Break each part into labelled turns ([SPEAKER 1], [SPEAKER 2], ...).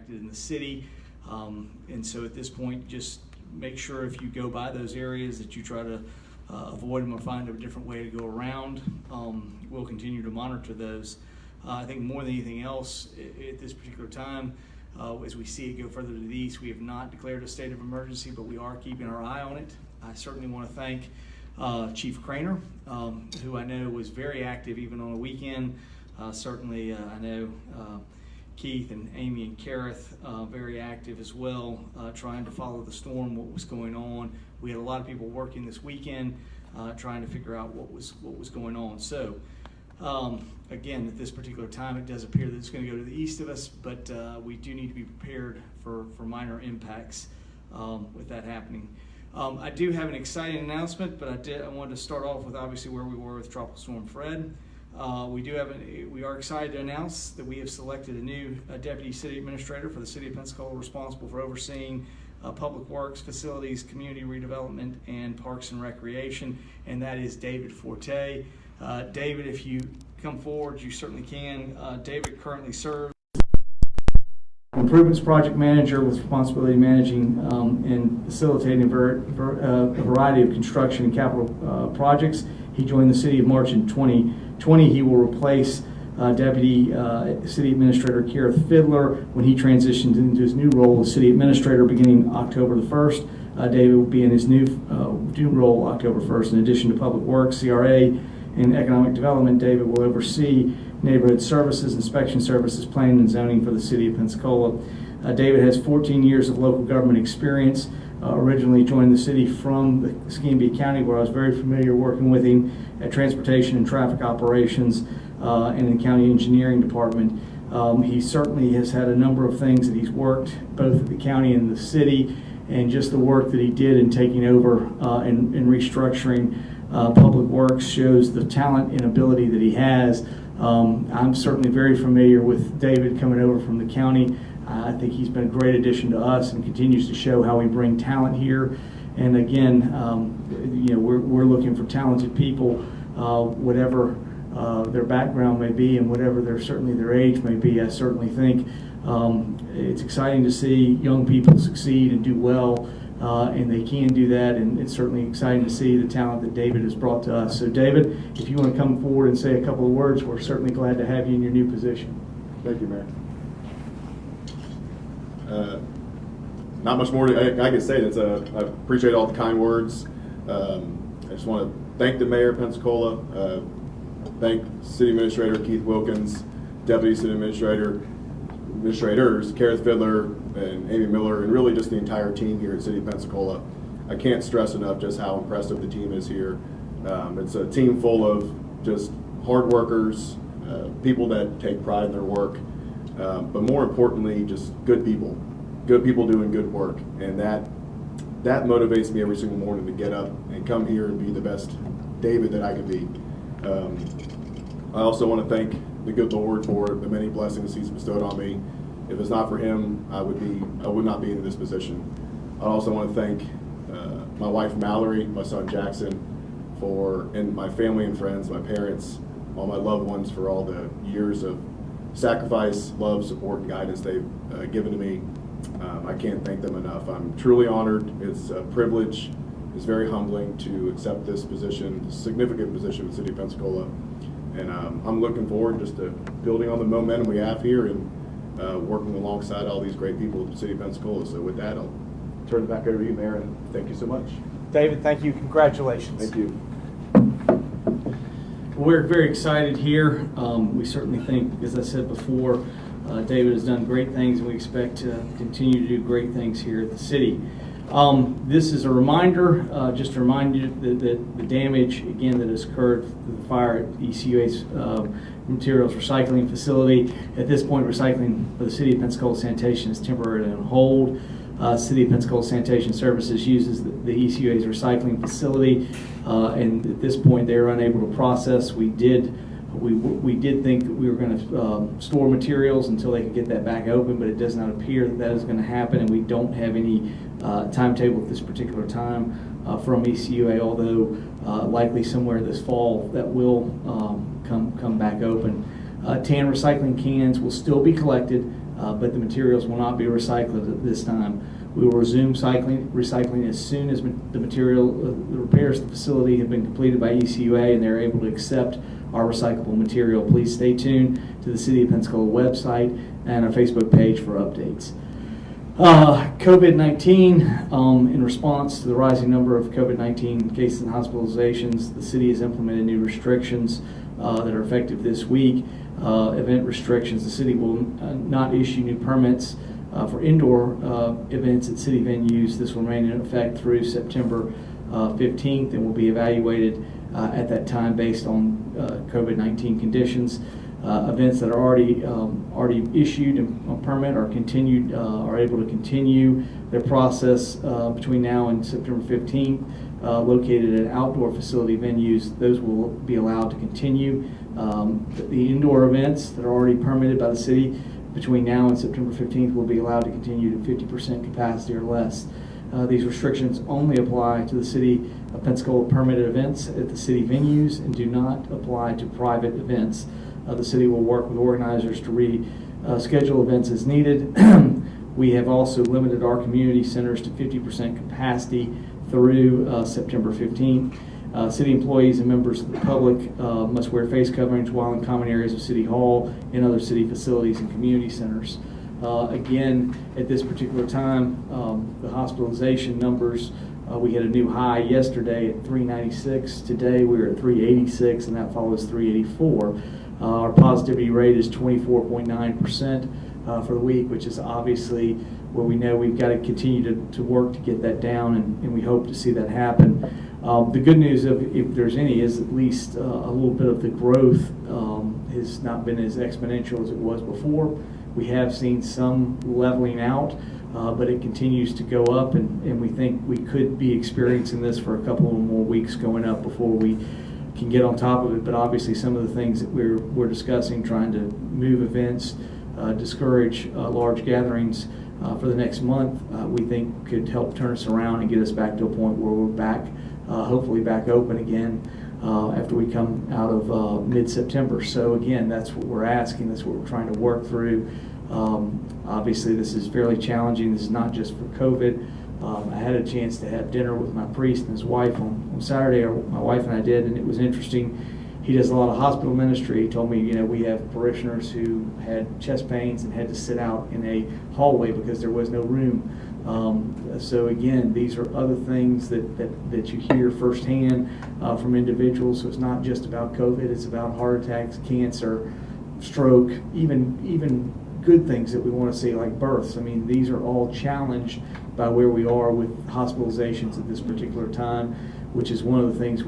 [SPEAKER 1] impacted in the city. And so at this point, just make sure if you go by those areas that you try to avoid them or find a different way to go around. We'll continue to monitor those. I think more than anything else at this particular time, as we see it go further to the east, we have not declared a state of emergency, but we are keeping our eye on it. I certainly want to thank Chief Craner, who I know was very active even on a weekend. Certainly I know Keith and Amy and Kareth, very active as well, trying to follow the storm, what was going on. We had a lot of people working this weekend trying to figure out what was going on. So again, at this particular time, it does appear that it's going to go to the east of us, but we do need to be prepared for minor impacts with that happening. I do have an exciting announcement, but I wanted to start off with obviously where we were with Tropical Storm Fred. We are excited to announce that we have selected a new Deputy City Administrator for the City of Pensacola, responsible for overseeing public works, facilities, community redevelopment, and parks and recreation, and that is David Forte. David, if you come forward, you certainly can. David currently serves Improvements Project Manager with responsibility managing and facilitating a variety of construction and capital projects. He joined the city of March in 2020. He will replace Deputy City Administrator Kareth Fiddler when he transitions into his new role as City Administrator beginning October the 1st. David will be in his new role October 1st. In addition to Public Works, CRA, and Economic Development, David will oversee neighborhood services, inspection services, planning and zoning for the City of Pensacola. David has 14 years of local government experience. Originally joined the city from the Escambia County, where I was very familiar working with him at transportation and traffic operations and in the county engineering department. He certainly has had a number of things that he's worked both at the county and the city, and just the work that he did in taking over and restructuring Public Works shows the talent and ability that he has. I'm certainly very familiar with David coming over from the county. I think he's been a great addition to us and continues to show how we bring talent here. And again, we're looking for talented people, whatever their background may be and whatever certainly their age may be. I certainly think it's exciting to see young people succeed and do well, and they can do that, and it's certainly exciting to see the talent that David has brought to us. So David, if you want to come forward and say a couple of words, we're certainly glad to have you in your new position.
[SPEAKER 2] Thank you, Mayor. Not much more I can say. I appreciate all the kind words. I just want to thank the Mayor of Pensacola, thank City Administrator Keith Wilkins, Deputy City Administrators Kareth Fiddler and Amy Miller, and really just the entire team here at City of Pensacola. I can't stress enough just how impressive the team is here. It's a team full of just hard workers, people that take pride in their work, but more importantly, just good people doing good work, and that motivates me every single morning to get up and come here and be the best David that I can be. I also want to thank the good Lord for the many blessings He's bestowed on me. If it's not for Him, I would not be in this position. I also want to thank my wife Mallory, my son Jackson, and my family and friends, my parents, all my loved ones for all the years of sacrifice, love, support, and guidance they've given to me. I can't thank them enough. I'm truly honored. It's a privilege. It's very humbling to accept this position, this significant position in the City of Pensacola. And I'm looking forward just to building on the momentum we have here and working alongside all these great people at the City of Pensacola. So with that, I'll turn it back over to you, Mayor, and thank you so much.
[SPEAKER 1] David, thank you. Congratulations.
[SPEAKER 2] Thank you.
[SPEAKER 1] We're very excited here. We certainly think, as I said before, David has done great things, and we expect to continue to do great things here at the city. This is a reminder, just to remind you that the damage, again, that has occurred through the fire at ECUA's materials recycling facility. At this point, recycling for the City of Pensacola Sanitation is temporarily on hold. City of Pensacola Sanitation Services uses the ECUA's recycling facility, and at this point, they are unable to process. We did think that we were going to store materials until they could get that back open, but it does not appear that is going to happen, and we don't have any timetable at this particular time from ECUA, although likely somewhere this fall that will come back open. Tan recycling cans will still be collected but the materials will not be recycled at this time. We will resume recycling as soon as the repairs to the facility have been completed by ECUA and they're able to accept our recyclable material. Please stay tuned to the City of Pensacola website and our Facebook page for updates. COVID-19, in response to the rising number of COVID-19 cases and hospitalizations, the city has implemented new restrictions that are effective this week. Event restrictions: the city will not issue new permits for indoor events at city venues. This will remain in effect through September 15th and will be evaluated at that time based on COVID-19 conditions. Events that are already issued a permit are able to continue their process between now and September 15th. Located at outdoor facility venues, those will be allowed to continue. The indoor events that are already permitted by the city between now and September 15th will be allowed to continue to 50% capacity or less. These restrictions only apply to the City of Pensacola permitted events at the city venues and do not apply to private events. The city will work with organizers to reschedule events as needed. We have also limited our community centers to 50% capacity through September 15th. City employees and members of the public must wear face coverings while in common areas of City Hall and other city facilities and community centers. Again, at this particular time, the hospitalization numbers, we had a new high yesterday at 396. Today we're at 386, and that follows 384. Our positivity rate is 24.9% for the week, which is obviously where we know we've got to continue to work to get that down, and we hope to see that happen. The good news, if there's any, is at least a little bit of the growth has not been as exponential as it was before. We have seen some leveling out, but it continues to go up, and we think we could be experiencing this for a couple of more weeks going up before we can get on top of it. But obviously some of the things that we're discussing, trying to move events, discourage large gatherings for the next month, we think could help turn us around and get us back to a point where we're back, hopefully back open again after we come out of mid-September. So again, that's what we're asking, that's what we're trying to work through. Obviously this is fairly challenging. This is not just for COVID. I had a chance to have dinner with my priest and his wife on Saturday, or my wife and I did, and it was interesting. He does a lot of hospital ministry. He told me, we have parishioners who had chest pains and had to sit out in a hallway because there was no room. So again, these are other things that you hear firsthand from individuals. So it's not just about COVID, it's about heart attacks, cancer, stroke, even good things that we want to see like births. I mean, these are all challenged by where we are with hospitalizations at this particular time, which is one of the things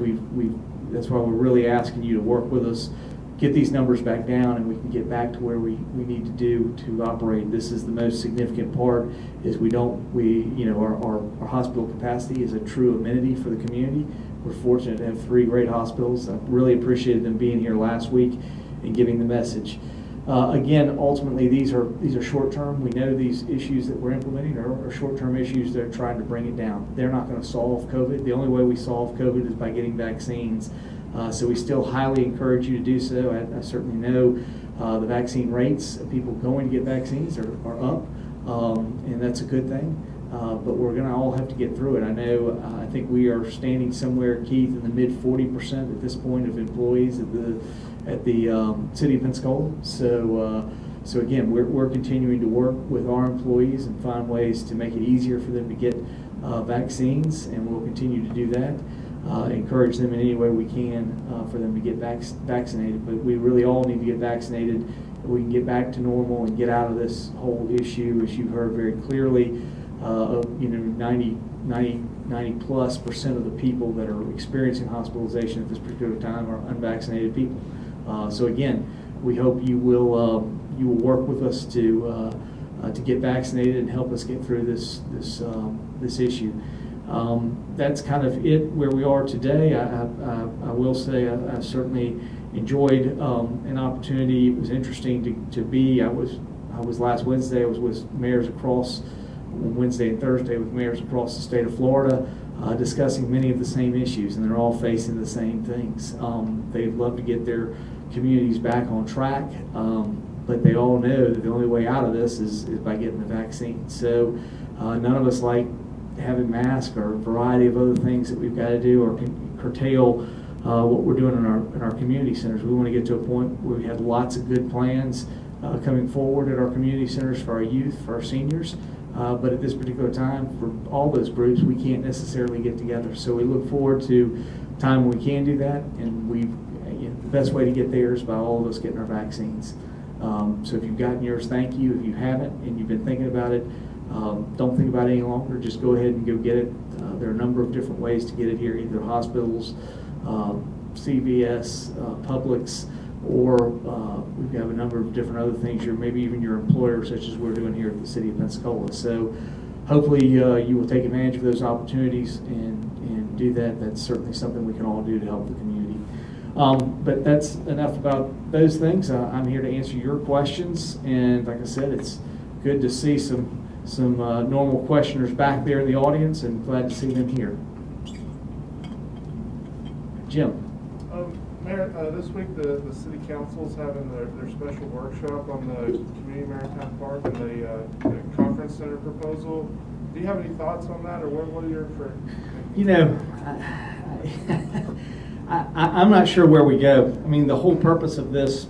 [SPEAKER 1] that's why we're really asking you to work with us, get these numbers back down, and we can get back to where we need to do to operate. This is the most significant part, is our hospital capacity is a true amenity for the community. We're fortunate to have 3 great hospitals. I really appreciated them being here last week and giving the message. Again, ultimately, these are short-term. We know these issues that we're implementing are short-term issues that are trying to bring it down. They're not going to solve COVID. The only way we solve COVID is by getting vaccines. So we still highly encourage you to do so. I certainly know the vaccine rates of people going to get vaccines are up, and that's a good thing. But we're going to all have to get through it. I think we are standing somewhere, Keith, in the mid 40% at this point of employees at the City of Pensacola. So again, we're continuing to work with our employees and find ways to make it easier for them to get vaccines, and we'll continue to do that. Encourage them in any way we can for them to get vaccinated. But we really all need to get vaccinated. We can get back to normal and get out of this whole issue, as you heard very clearly. 90+% of the people that are experiencing hospitalization at this particular time are unvaccinated people. So again, we hope you will work with us to get vaccinated and help us get through this issue. That's kind of it where we are today. I will say I certainly enjoyed an opportunity. It was interesting to be. I was last Wednesday. I was with mayors across Wednesday and Thursday with mayors across the state of Florida, discussing many of the same issues, and they're all facing the same things. They'd love to get their communities back on track, but they all know that the only way out of this is by getting the vaccine. So none of us like having masks or a variety of other things that we've got to do or curtail what we're doing in our community centers. We want to get to a point where we have lots of good plans coming forward at our community centers for our youth, for our seniors. But at this particular time, for all those groups, we can't necessarily get together. So we look forward to a time when we can do that, and the best way to get there is by all of us getting our vaccines. So if you've gotten yours, thank you. If you haven't and you've been thinking about it, don't think about it any longer. Just go ahead and go get it. There are a number of different ways to get it here, either hospitals, CVS, Publix, or we have a number of different other things, maybe even your employer, such as we're doing here at the City of Pensacola. So hopefully you will take advantage of those opportunities and do that. That's certainly something we can all do to help the community. But that's enough about those things. I'm here to answer your questions, and like I said, it's good to see some normal questioners back there in the audience, and glad to see them here. Jim.
[SPEAKER 3] Mayor, this week the city council's having their special workshop on the community maritime park and the conference center proposal. Do you have any thoughts on that, or what are your?
[SPEAKER 1] You know, I'm not sure where we go. I mean, the whole purpose of this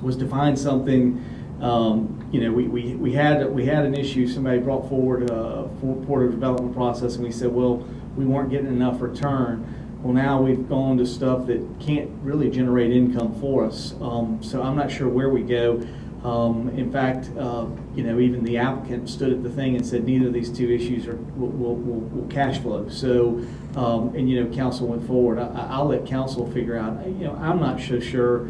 [SPEAKER 1] was to find something. You know, we had an issue. Somebody brought forward a development process, and we said, well, we weren't getting enough return. Well, now we've gone to stuff that can't really generate income for us. So I'm not sure where we go. In fact, you know, even the applicant stood at the thing and said neither of these two issues will cash flow. So, and you know, council went forward. I'll let council figure out. You know, I'm not so sure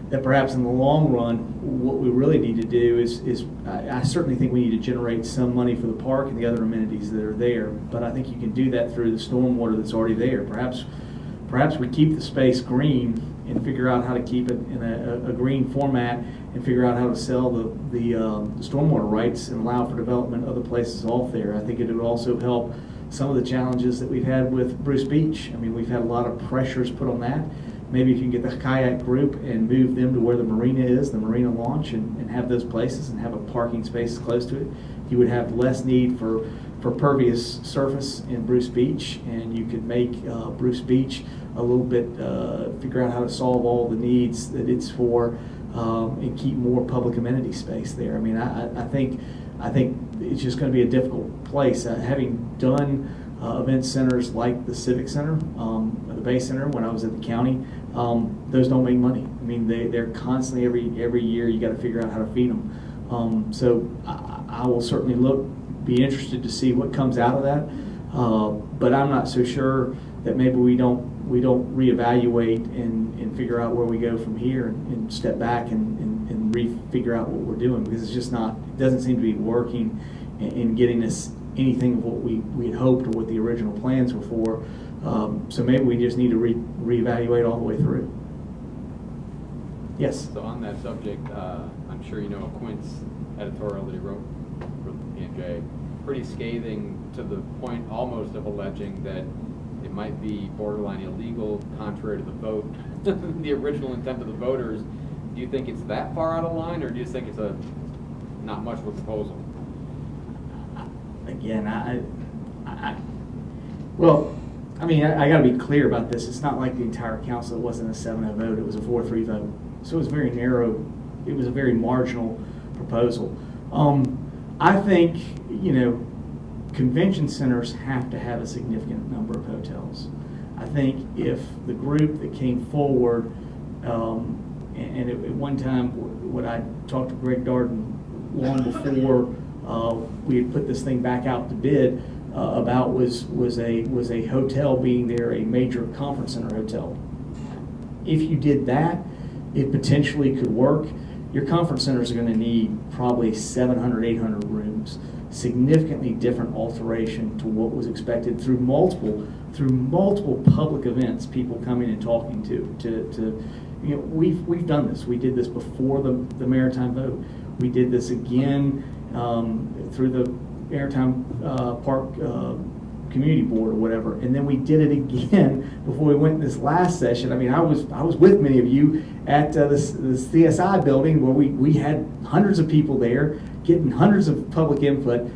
[SPEAKER 1] that perhaps in the long run, what we really need to do is I certainly think we need to generate some money for the park and the other amenities that are there. But I think you can do that through the stormwater that's already there. Perhaps we keep the space green and figure out how to keep it in a green format and figure out how to sell the stormwater rights and allow for development other places off there. I think it would also help some of the challenges that we've had with Bruce Beach. I mean, we've had a lot of pressures put on that. Maybe if you can get the kayak group and move them to where the marina is, the marina launch, and have those places and have a parking space close to it, you would have less need for pervious surface in Bruce Beach, and you could make Bruce Beach a little bit, figure out how to solve all the needs that it's for, and keep more public amenity space there. I mean, I think it's just going to be a difficult place. Having done event centers like the Civic Center, the Bay Center when I was at the county, those don't make money. I mean, they're constantly every year you got to figure out how to feed them. So I will certainly be interested to see what comes out of that. But I'm not so sure that maybe we don't reevaluate and figure out where we go from here and step back and figure out what we're doing, because it's just not, it doesn't seem to be working in getting us anything of what we had hoped or what the original plans were for. So maybe we just need to reevaluate all the way through. Yes?
[SPEAKER 4] So on that subject, I'm sure you know Quint's editorial that he wrote for the PNJ, pretty scathing to the point almost of alleging that it might be borderline illegal, contrary to the vote, the original intent of the voters. Do you think it's that far out of line, or do you think it's a not much of a proposal?
[SPEAKER 1] Again, well, I mean, I got to be clear about this. It's not like the entire council, it wasn't a 7-0 vote, it was a 4-3 vote. So it was very narrow, it was a very marginal proposal. I think, you know, convention centers have to have a significant number of hotels. I think if the group that came forward, and at one time, when I talked to Greg Darden long before we had put this thing back out to bid, about was a hotel being there, a major conference center hotel. If you did that, it potentially could work. Your conference centers are going to need probably 700, 800 rooms. Significantly different alteration to what was expected through multiple public events. People coming and talking to you know, we've done this. We did this before the maritime vote. We did this again through the Maritime Park community board or whatever. And then we did it again before we went this last session. I mean, I was with many of you at the CSI building where we had hundreds of people there getting hundreds of public input.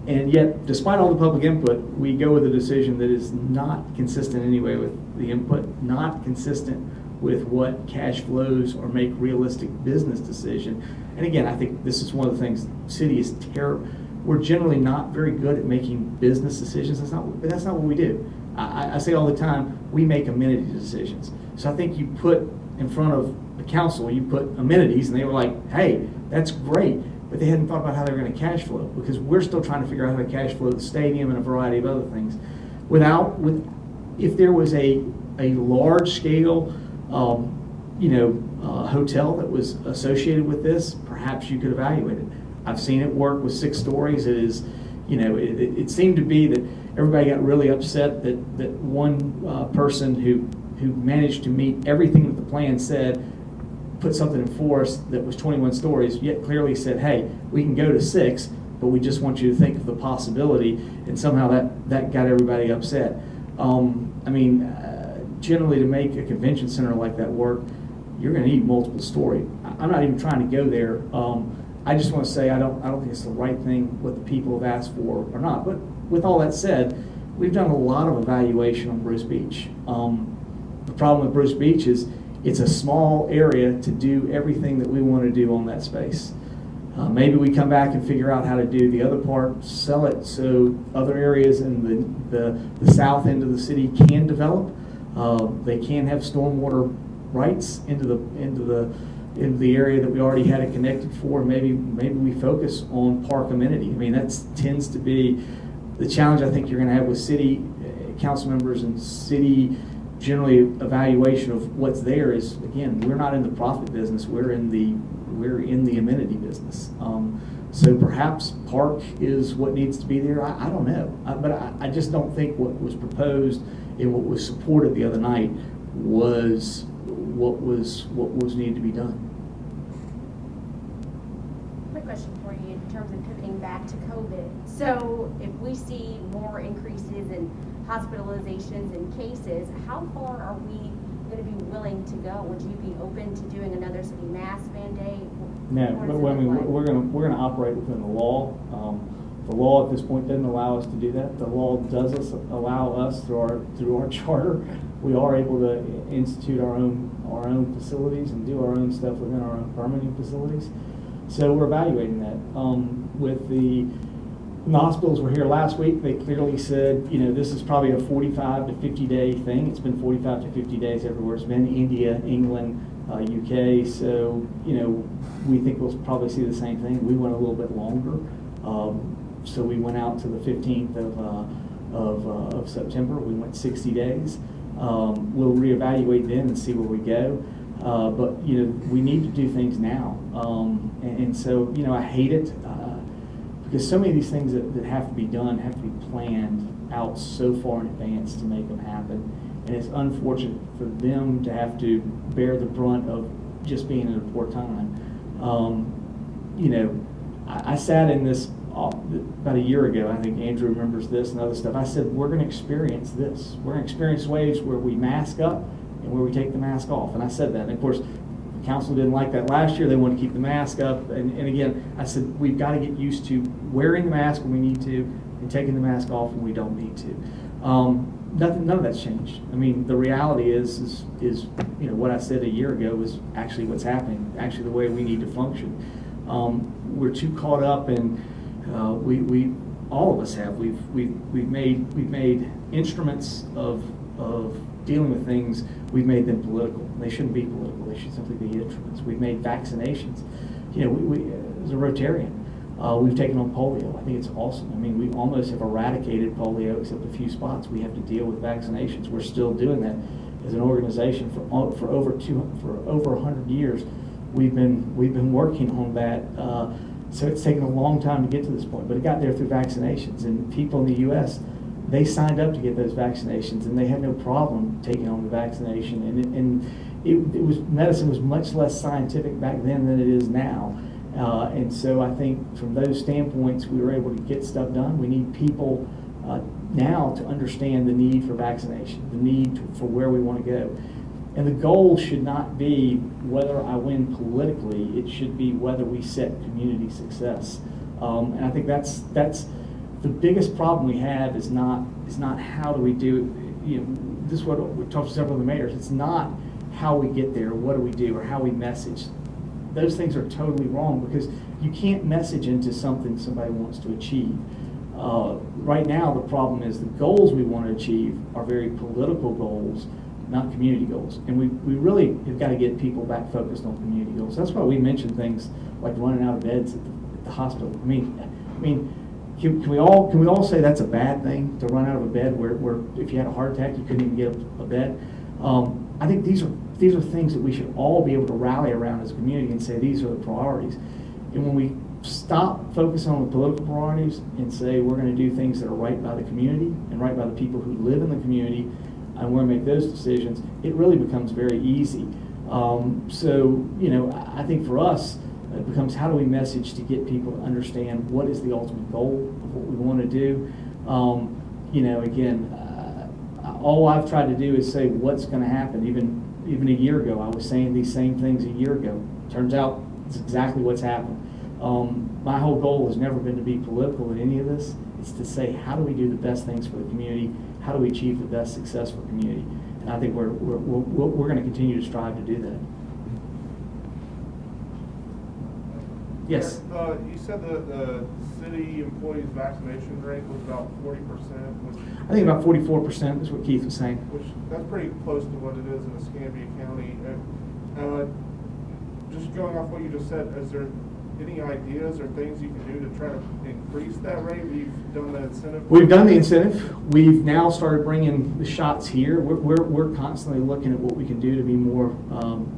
[SPEAKER 1] And yet, despite all the public input, we go with a decision that is not consistent anyway with the input, not consistent with what cash flows or make realistic business decision. And again, I think this is one of the things, the city is terrible. We're generally not very good at making business decisions. That's not what we do. I say all the time, we make amenity decisions. So I think you put in front of the council, you put amenities, and they were like, hey, that's great. But they hadn't thought about how they were going to cash flow, because we're still trying to figure out how to cash flow the stadium and a variety of other things. If there was a large scale, hotel that was associated with this, perhaps you could evaluate it. I've seen it work with 6 stories. It is, it seemed to be that everybody got really upset that one person who managed to meet everything that the plan said put something in force that was 21 stories, yet clearly said, hey, we can go to 6, but we just want you to think of the possibility, and somehow that got everybody upset. Generally to make a convention center like that work, you're going to need multiple story. I'm not even trying to go there. I just want to say I don't think it's the right thing what the people have asked for or not. But with all that said, we've done a lot of evaluation on Bruce Beach. The problem with Bruce Beach is it's a small area to do everything that we want to do on that space. Maybe we come back and figure out how to do the other part, sell it so other areas in the south end of the city can develop. They can have stormwater rights into the area that we already had it connected for. Maybe we focus on park amenity. I mean, that tends to be the challenge I think you're going to have with city council members and city generally evaluation of what's there is, again, we're not in the profit business. We're in the amenity business. So perhaps park is what needs to be there. I don't know, but I just don't think what was proposed and what was supported the other night was what was needed to be done.
[SPEAKER 5] Quick question for you in terms of pivoting back to COVID. So if we see more increases in hospitalizations and cases, how far are we going to be willing to go? Would you be open to doing another city mask mandate?
[SPEAKER 1] No, we're going to operate within the law. The law at this point doesn't allow us to do that. The law does allow us through our charter. We are able to institute our own facilities and do our own stuff within our own permitting facilities. So we're evaluating that. When the hospitals were here last week, they clearly said, this is probably a 45 to 50 day thing. It's been 45 to 50 days everywhere. It's been India, England, UK. So, we think we'll probably see the same thing. We went a little bit longer. So we went out to the 15th of September. We went 60 days. We'll reevaluate then and see where we go. But we need to do things now. And so I hate it because so many of these things that have to be done have to be planned out so far in advance to make them happen. And it's unfortunate for them to have to bear the brunt of just being in a poor time. I sat in this about a year ago. I think Andrew remembers this and other stuff. I said, we're going to experience this. We're going to experience waves where we mask up and where we take the mask off. And I said that. And of course, the council didn't like that last year. They wanted to keep the mask up. And again, I said, we've got to get used to wearing the mask when we need to and taking the mask off when we don't need to. None of that's changed. I mean, the reality is what I said a year ago was actually what's happening, actually the way we need to function. We're too caught up in we all of us have we've made instruments of dealing with things. We've made them political. They shouldn't be political. They should simply be instruments. We've made vaccinations. We as a Rotarian, we've taken on polio. I think it's awesome. I mean, we almost have eradicated polio except a few spots. We have to deal with vaccinations. We're still doing that as an organization for over 100 years. We've been working on that. So it's taken a long time to get to this point, but it got there through vaccinations. And people in the U.S., they signed up to get those vaccinations, and they had no problem taking on the vaccination. And medicine was much less scientific back then than it is now. And so I think from those standpoints, we were able to get stuff done. We need people now to understand the need for vaccination, the need for where we want to go. And the goal should not be whether I win politically, it should be whether we set community success. And I think that's the biggest problem we have is not how do we do it. This is what we've talked to several of the mayors. It's not how we get there, what do we do, or how we message. Those things are totally wrong because you can't message into something somebody wants to achieve. Right now, the problem is the goals we want to achieve are very political goals, not community goals. And we really have got to get people back focused on community goals. That's why we mention things like running out of beds at the hospital. I mean, can we all say that's a bad thing to run out of a bed where if you had a heart attack you couldn't even get a bed? I think these are things that we should all be able to rally around as a community and say these are the priorities. And when we stop focusing on the political priorities and say we're going to do things that are right by the community and right by the people who live in the community and we're going to make those decisions, it really becomes very easy. So, I think for us, it becomes how do we message to get people to understand what is the ultimate goal of what we want to do. Again, all I've tried to do is say what's going to happen. Even a year ago, I was saying these same things a year ago. Turns out it's exactly what's happened. My whole goal has never been to be political in any of this. It's to say how do we do the best things for the community? How do we achieve the best success for community? And I think we're going to continue to strive to do that. Yes.
[SPEAKER 3] You said the city employees' vaccination rate was about 40%.
[SPEAKER 1] I think about 44% is what Keith was saying.
[SPEAKER 3] Which that's pretty close to what it is in Escambia County. Just going off what you just said, is there any ideas or things you can do to try to increase that rate? We've done the incentive.
[SPEAKER 1] We've done the incentive. We've now started bringing the shots here. We're constantly looking at what we can do to be more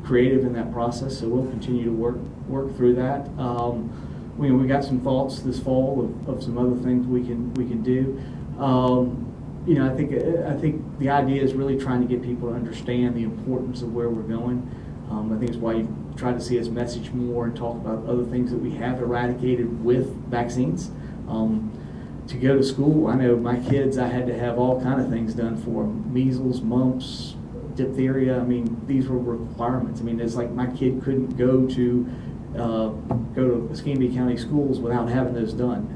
[SPEAKER 1] creative in that process. So we'll continue to work through that. We got some thoughts this fall of some other things we can do. I think the idea is really trying to get people to understand the importance of where we're going. I think it's why you try to see us message more and talk about other things that we have eradicated with vaccines. To go to school, I know my kids, I had to have all kind of things done for them. Measles, mumps, diphtheria. I mean, these were requirements. I mean, it's like my kid couldn't go to Escambia County schools without having those done.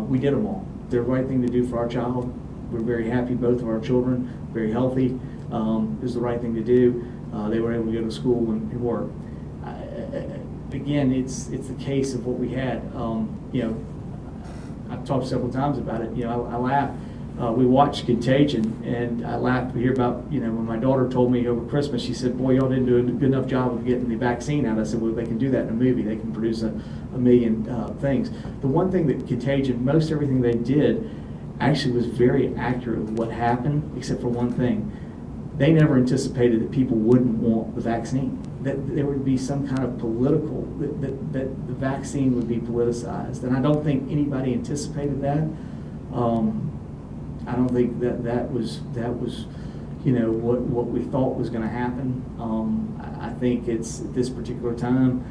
[SPEAKER 1] We did them all. They're the right thing to do for our child. We're very happy, both of our children, very healthy. It was the right thing to do. They were able to go to school and work. Again, it's the case of what we had. I've talked several times about it. I laugh. We watched Contagion, and I laughed to hear about, when my daughter told me over Christmas, she said, boy, y'all didn't do a good enough job of getting the vaccine out. I said, well, they can do that in a movie. They can produce a million things. The one thing that Contagion, most everything they did actually was very accurate with what happened, except for one thing. They never anticipated that people wouldn't want the vaccine, that there would be some kind of political, that the vaccine would be politicized. And I don't think anybody anticipated that. I don't think that was what we thought was going to happen. I think it's at this particular time,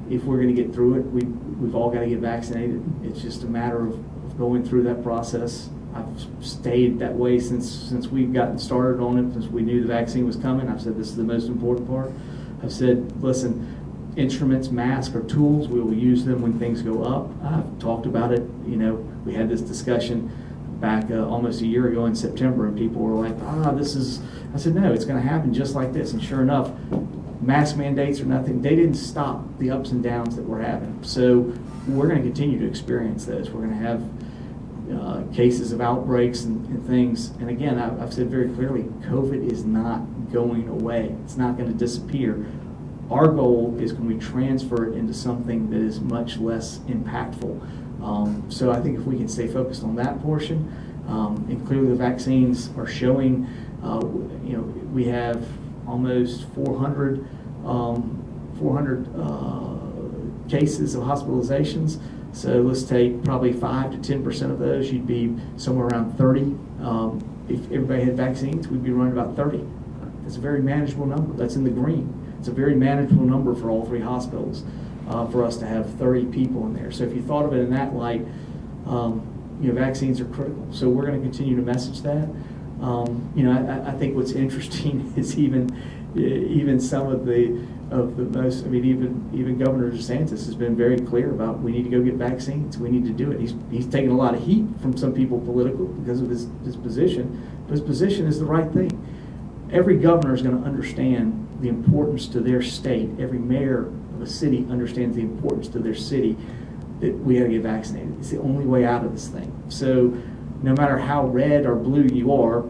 [SPEAKER 1] if we're going to get through it, we've all got to get vaccinated. It's just a matter of going through that process. I've stayed that way since we've gotten started on it, since we knew the vaccine was coming. I've said this is the most important part. I've said, listen, instruments, masks, are tools. We will use them when things go up. I've talked about it. We had this discussion back almost a year ago in September, and people were like, I said, no, it's going to happen just like this. And sure enough, mask mandates or nothing, they didn't stop the ups and downs that we're having. So we're going to continue to experience those. We're going to have cases of outbreaks and things. And again, I've said very clearly, COVID is not going away. It's not going to disappear. Our goal is, can we transfer it into something that is much less impactful? So I think if we can stay focused on that portion, and clearly the vaccines are showing, we have almost 400 cases of hospitalizations. So let's take probably 5 to 10% of those. You'd be somewhere around 30. If everybody had vaccines, we'd be running about 30. That's a very manageable number. That's in the green. It's a very manageable number for all three hospitals for us to have 30 people in there. So if you thought of it in that light, vaccines are critical. So we're going to continue to message that. I think what's interesting is even some of the most, even Governor DeSantis has been very clear about we need to go get vaccines. We need to do it. He's taking a lot of heat from some people political because of his position, but his position is the right thing. Every governor is going to understand the importance to their state. Every mayor of a city understands the importance to their city that we got to get vaccinated. It's the only way out of this thing. So no matter how red or blue you are,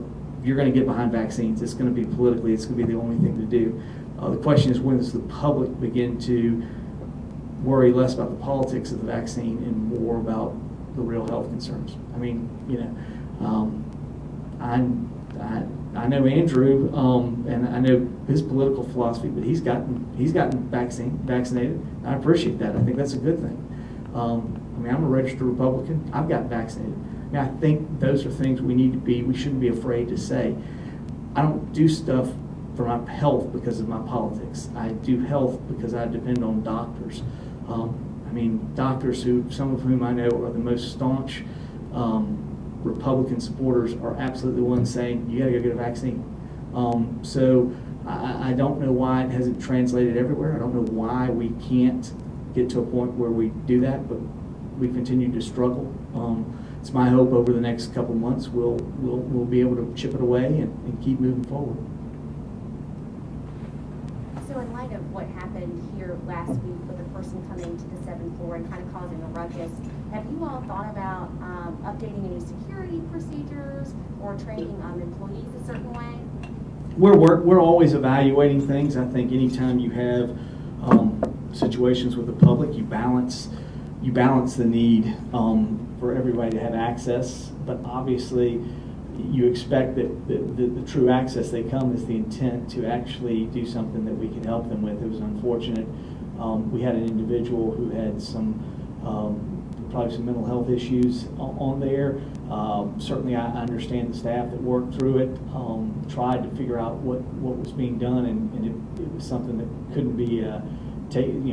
[SPEAKER 1] you're going to get behind vaccines. It's going to be politically, it's going to be the only thing to do. The question is, when does the public begin to worry less about the politics of the vaccine and more about the real health concerns? I know Andrew, and I know his political philosophy, but he's gotten vaccinated. I appreciate that. I think that's a good thing. I'm a registered Republican. I've gotten vaccinated. I think those are things we shouldn't be afraid to say. I don't do stuff for my health because of my politics. I do health because I depend on doctors. Doctors some of whom I know are the most staunch Republican supporters, are absolutely the ones saying, you gotta go get a vaccine. So I don't know why it hasn't translated everywhere. I don't know why we can't get to a point where we do that, but we continue to struggle. It's my hope over the next couple months we'll be able to chip it away and keep moving forward.
[SPEAKER 5] So in light of what happened here last week with a person coming to the 7th floor and kind of causing a ruckus, have you all thought about updating any security procedures or training employees a certain way?
[SPEAKER 1] We're always evaluating things. I think anytime you have situations with the public, you balance the need for everybody to have access, but obviously you expect that the true access they come is the intent to actually do something that we can help them with. It was unfortunate. We had an individual who had probably some mental health issues on there. Certainly I understand the staff that worked through it, tried to figure out what was being done, and it was something that couldn't be it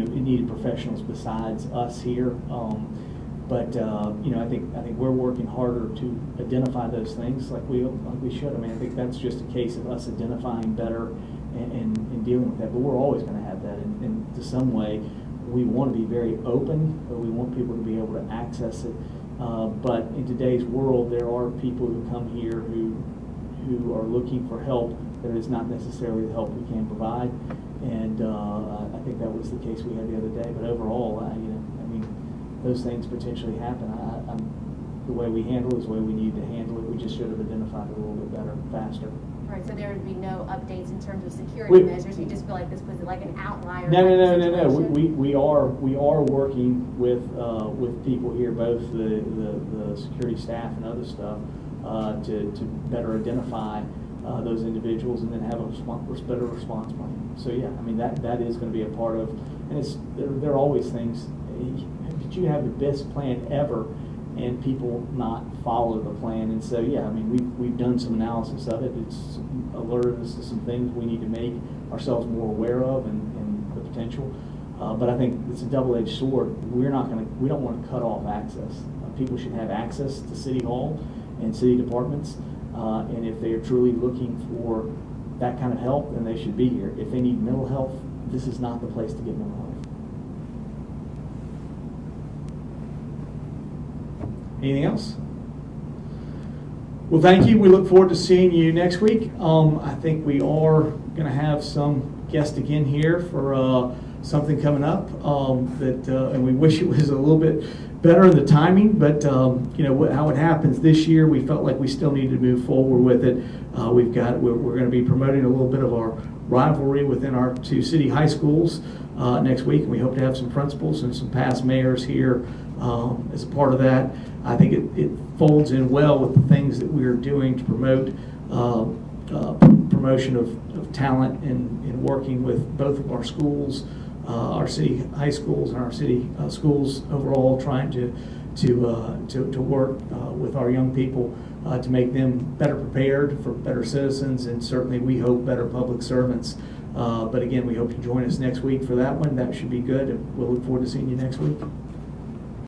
[SPEAKER 1] needed professionals besides us here. I think we're working harder to identify those things like we should. I think that's just a case of us identifying better and dealing with that. But we're always going to have that, and to some way, we want to be very open, but we want people to be able to access it. But in today's world, there are people who come here who are looking for help that is not necessarily the help we can provide. And I think that was the case we had the other day. But overall, those things potentially happen. The way we handle it is the way we need to handle it. We just should have identified it a little bit better, faster.
[SPEAKER 5] All right, so there would be no updates in terms of security measures. You just feel like this was like an outlier.
[SPEAKER 1] No. We are working with people here, both the security staff and other stuff, to better identify those individuals and then have a better response plan. So yeah, that is going to be a part of, and there are always things. But you have the best plan ever, and people not follow the plan. And so yeah, we've done some analysis of it. It's alerted us to some things we need to make ourselves more aware of and the potential. But I think it's a double-edged sword. We don't want to cut off access. People should have access to City Hall and city departments. And if they are truly looking for that kind of help, then they should be here. If they need mental health, this is not the place to get mental health. Anything else? Well, thank you. We look forward to seeing you next week. I think we are going to have some guests again here for something coming up and we wish it was a little bit better in the timing, but how it happens this year, we felt like we still needed to move forward with it. We're going to be promoting a little bit of our rivalry within our two city high schools next week, and we hope to have some principals and some past mayors here as a part of that. I think it folds in well with the things that we are doing to promote promotion of talent and working with both of our schools, our city high schools and our city schools overall, trying to work with our young people to make them better prepared for better citizens, and certainly we hope better public servants. But again, we hope you join us next week for that one. That should be good, and we'll look forward to seeing you next week.